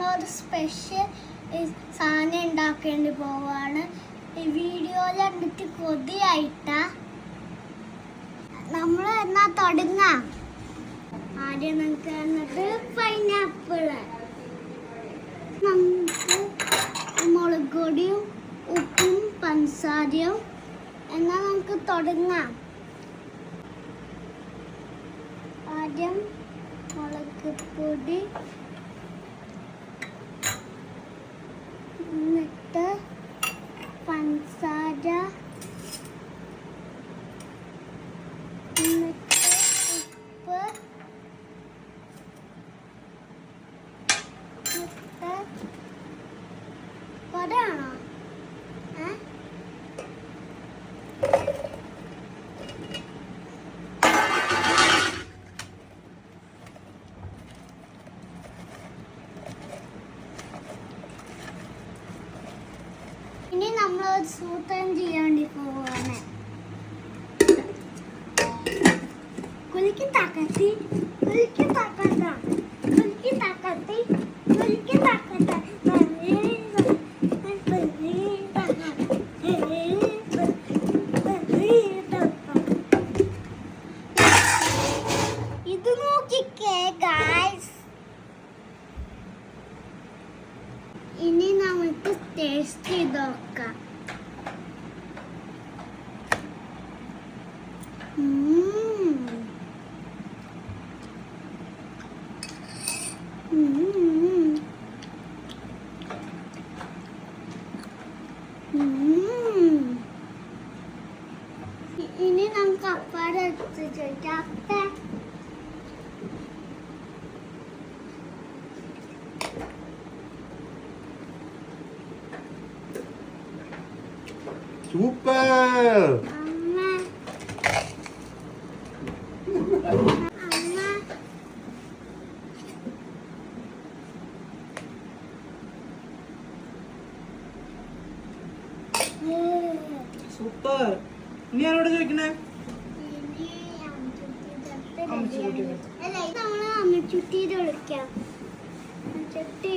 നമ്മളൊരു സ്പെഷ്യൽ സാധനം ഉണ്ടാക്കേണ്ടി പോവാണ്. ഈ വീഡിയോയിൽ കണ്ടിട്ട് കൊതിയായിട്ടാ. നമ്മൾ എന്നാ തുടങ്ങാം. ആദ്യം നമുക്ക് വന്നിട്ട് പൈനാപ്പിള്, നമുക്ക് മുളക് പൊടിയും ഉപ്പും പഞ്ചസാരയും. എന്നാ നമുക്ക് തുടങ്ങാം. ആദ്യം മുളക് പൊടി, എന്നിട്ട് പഞ്ചസാര, എന്നിട്ട് ഉപ്പ്, എന്നിട്ട് കൊടാണോ ഇനി നമ്മൾ സൂത്രം ചെയ്യാണ്ടി പോവാണ്. കുലിക്കും താക്കത്തി, കുലിക്കും താക്കത്ത, കുലിക്കും താക്കത്തി, കുലിക്കും താക്കത്ത. ഇത് നോക്കിക്കേ ഗായ്സ്. ഇനി നമുക്ക് ടേസ്റ്റ് ചെയ്ത് നോക്കാം. ഇനി നമുക്ക് അപ്പാടെ ചോദിക്കാം. സൂപ്പർ. സൂപ്പർ. ഇനി ആരോട് ചോദിക്കണേ? അല്ല, ഇത് നമ്മള് അമ്മച്ചുട്ടിയിൽ വിളിക്കാം. അമ്മച്ചുട്ടി